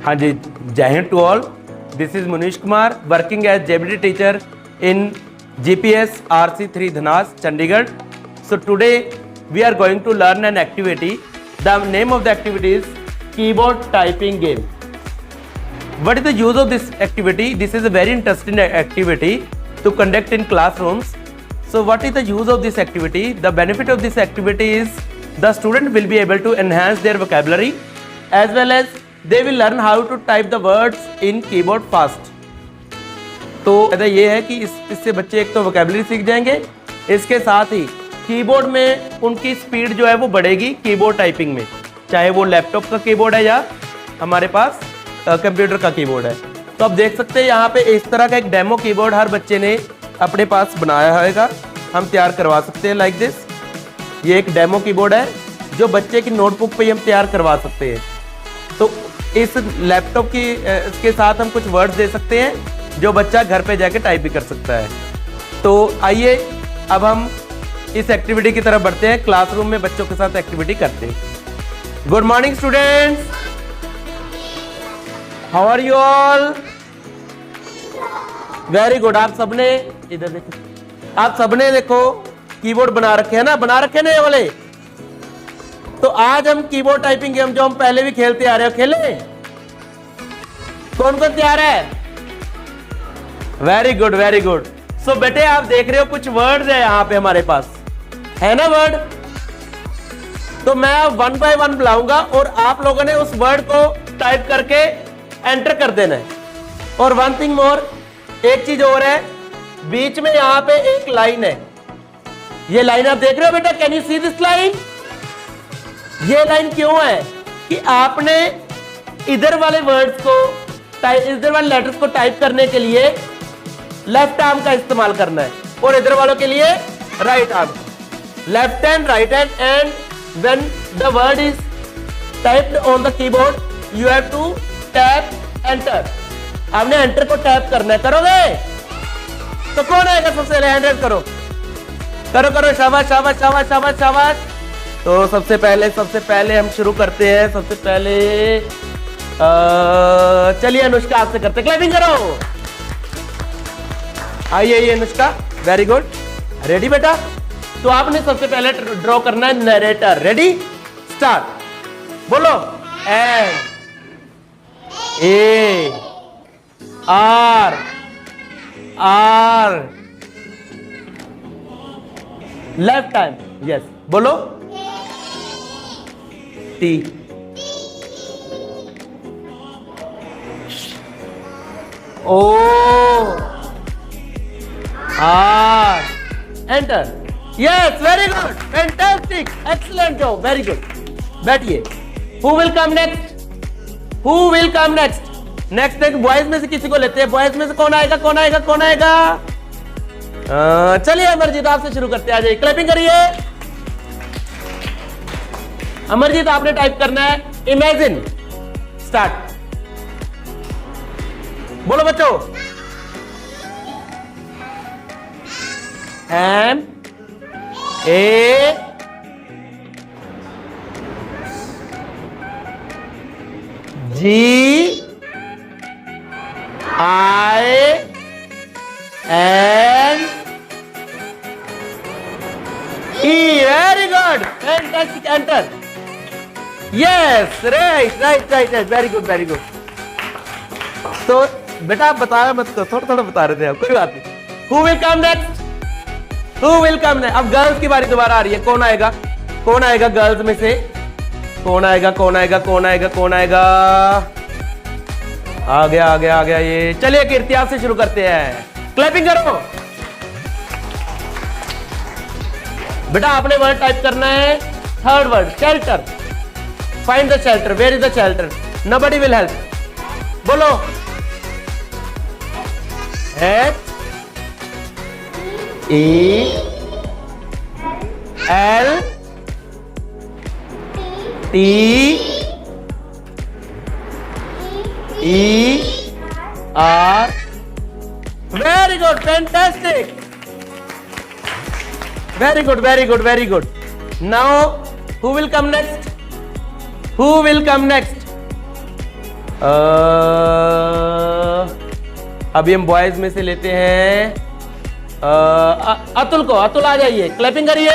हाँ जी, Jai Hind to all. This is Munish Kumar working as JBT teacher in GPS RC3 Dhanas, Chandigarh. So today we are going to learn an activity. The name of the activity is keyboard typing game. What is the use of this activity? This is a very interesting activity to conduct in classrooms. So what is the use of this activity? The benefit of this activity is the student will be able to enhance their vocabulary as well as they will learn how to type the words in keyboard fast. तो फायदा ये है कि इससे बच्चे एक तो vocabulary सीख जाएंगे, इसके साथ ही कीबोर्ड में उनकी स्पीड जो है वो बढ़ेगी कीबोर्ड टाइपिंग में, चाहे वो लैपटॉप का कीबोर्ड है या हमारे पास कंप्यूटर का कीबोर्ड है। तो आप देख सकते हैं यहाँ पे इस तरह का एक डेमो कीबोर्ड हर बच्चे ने अपने पास बनाया होगा, हम तैयार करवा सकते हैं लाइक दिस। ये एक डेमो कीबोर्ड है जो बच्चे की नोटबुक पे हम तैयार करवा सकते हैं। तो इस लैपटॉप की इसके साथ हम कुछ वर्ड्स दे सकते हैं जो बच्चा घर पे जाके टाइप भी कर सकता है। तो आइए अब हम इस एक्टिविटी की तरफ बढ़ते हैं, क्लासरूम में बच्चों के साथ एक्टिविटी करते हैं। Good morning students, how are you all? Very good. आप सबने इधर देखो, आप सबने देखो कीबोर्ड बना रखे हैं ना, बना रखे ना ये वाले। तो आज हम कीबोर्ड टाइपिंग गेम जो हम पहले भी खेलते आ रहे हो, खेले? कौन कौन तैयार है? Very good, very good. So बेटे आप देख रहे हो कुछ वर्ड्स है यहाँ पे हमारे पास, है ना वर्ड? तो मैं वन बाय वन बुलाऊंगा और आप लोगों ने उस वर्ड को टाइप करके एंटर कर देना है। और वन थिंग मोर, एक चीज और है, बीच में यहाँ पे एक लाइन है, ये लाइन आप देख रहे हो बेटा? Can you see this line? ये लाइन क्यों है कि आपने इधर वाले वर्ड्स को इधर वाले लेटर्स को टाइप करने के लिए लेफ्ट आर्म का इस्तेमाल करना है और इधर वालों के लिए right arm. Left hand, right hand, and when the word is typed on the keyboard you have to tap enter. आपने एंटर को टैप करना है, करोगे? तो कौन आएगा सबसे पहले? हैंड रेज करो, करो करो, शाबाश शाबाश शाबाश शाबाश शाबाश। तो सबसे पहले हम शुरू करते हैं। सबसे पहले चलिए अनुष्का आपसे करते, क्लैपिंग करो। आइए अनुष्का, वेरी गुड। रेडी बेटा? तो आपने सबसे पहले ड्रॉ करना है नरेटर। Ready, start. बोलो। N A R R left time, yes. बोलो। T O R enter, yes, very good, fantastic, excellent job, very good. बैठिए। Who will come next? Who will come next? Next boys में से किसी को लेते हैं। Boys में से कौन आएगा? कौन आएगा? कौन आएगा? चलिए अमरजीत आपसे शुरू करते हैं, आ जाइए, क्लैपिंग करिए। अमरजीत आपने टाइप करना है इमेजिन। स्टार्ट। बोलो बच्चों। M A G I N E, very good, fantastic, enter. Yes, right right right right, very good very good. तो बेटा आप बताया मत करो, थोड़ा थोड़ा बता रहे थे आप, कोई बात नहीं। Who will come next? Who will come next? अब गर्ल्स की बारी दोबारा आ रही है। कौन आएगा? कौन आएगा गर्ल्स में से? कौन आएगा? कौन आएगा? कौन आएगा? कौन आएगा? आ गया आ गया आ गया ये। चलिए कीर्ति आपसे शुरू करते हैं, क्लैपिंग करो। बेटा आपने वर्ड टाइप करना है, third word, shelter. Find the shelter, where is the shelter? Nobody will help. बोलो। H E L T E R, very good, fantastic, very good, very good, very good. Now who will come next? Who will come next? अभी हम boys में से लेते हैं अतुल को। अतुल आ जाइए, clapping करिए।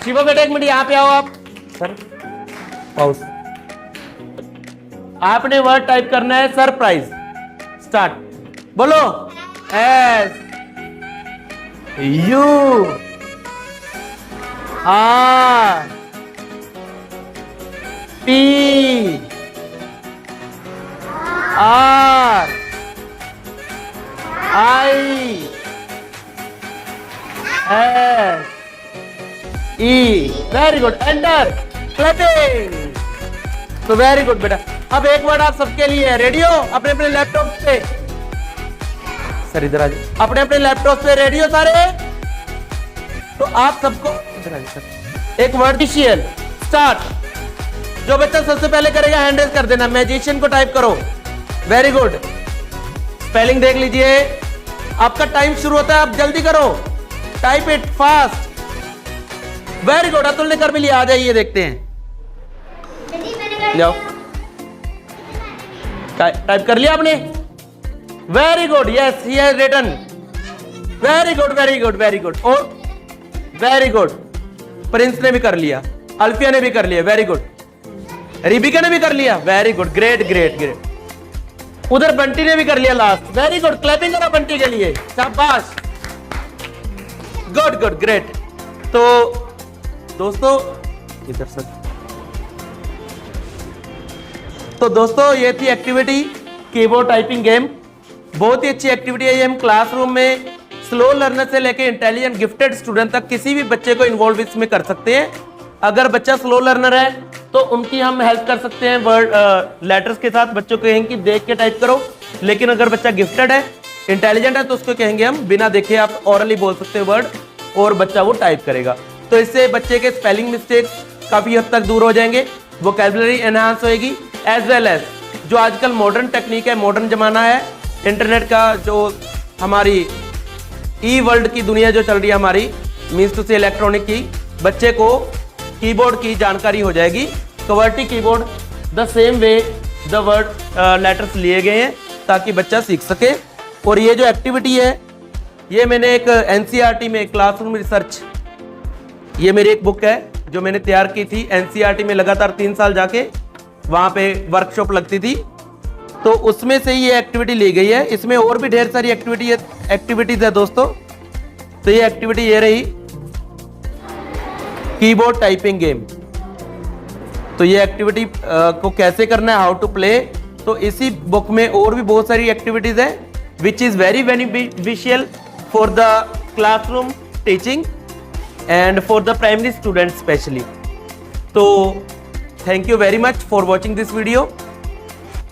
शिवा बेटा एक मिनट यहाँ पे आओ आप। सर पाउस। आपने वर्ड टाइप करना है सरप्राइज। स्टार्ट। बोलो। S U R P R I S E. Very good. Enter. Clapping. तो वेरी गुड बेटा। अब एक वर्ड आप सबके लिए है। रेडियो अपने अपने लैपटॉप पे। सर इधर आ जाइए। अपने अपने लैपटॉप पे रेडियो सारे। तो आप सबको इधर आ जाइए सर। एक वर्ड मैजिशियन। स्टार्ट। जो बच्चा सबसे पहले करेगा हैंड रेज कर देना। मैजिशियन को टाइप करो। Very good. स्पेलिंग देख लीजिए। आपका टाइम शुरू होता है, आप जल्दी करो। Type it fast. Very good. Atul ने कर भी लिया। आ जाइए देखते हैं। जाओ। टाइप कर लिया आपने? Very good. Yes he has written. Very good very good very good. और वेरी गुड। प्रिंस ने भी कर लिया, अल्फिया ने भी कर लिया। Very good. रिबिका ने भी कर लिया। Very good. Great great great. उधर बंटी ने भी कर लिया लास्ट। Very good. क्लैपिंग करो बंटी के लिए। शाबाश। Good good great. तो दोस्तों इधर सर। तो दोस्तों ये थी एक्टिविटी कीबोर्ड टाइपिंग गेम। बहुत ही अच्छी एक्टिविटी है ये। हम क्लासरूम में स्लो लर्नर से लेके इंटेलिजेंट गिफ्टेड स्टूडेंट तक किसी भी बच्चे को इन्वॉल्व इसमें कर सकते हैं। अगर बच्चा स्लो लर्नर है तो उनकी हम हेल्प कर सकते हैं वर्ड लेटर्स के साथ। बच्चों को कहेंगे कि देख के टाइप करो। लेकिन अगर बच्चा गिफ्टेड है, इंटेलिजेंट है, तो उसको कहेंगे हम बिना देखे आप ऑरली बोल सकते हैं वर्ड और बच्चा वो टाइप करेगा। तो इससे बच्चे के स्पेलिंग मिस्टेक्स काफी हद तक दूर हो जाएंगे, वोकैबुलरी एनहांस होएगी, एज वेल एज जो आजकल मॉडर्न टेक्निक है, मॉडर्न जमाना है, इंटरनेट का जो हमारी ई वर्ल्ड की दुनिया जो चल रही है हमारी, मीन्स टू से इलेक्ट्रॉनिक की, बच्चे को कीबोर्ड की जानकारी हो जाएगी। QWERTY keyboard the same way the word letters लिए गए हैं ताकि बच्चा सीख सके। और ये जो एक्टिविटी है ये मैंने एक एनसीईआरटी में क्लासरूम रिसर्च, ये मेरी एक बुक है जो मैंने तैयार की थी एनसीईआरटी में। लगातार 3 साल जाके वहाँ पे वर्कशॉप लगती थी, तो उसमें से ये एक्टिविटी ली गई है। इसमें और भी ढेर सारी एक्टिविटीज है दोस्तों। तो ये एक्टिविटी ये रही कीबोर्ड टाइपिंग गेम। तो ये एक्टिविटी को कैसे करना है, हाउ टू प्ले, तो इसी बुक में और भी बहुत सारी एक्टिविटीज है which is very beneficial for the classroom teaching and for the primary students specially. तो thank you very much for watching this video.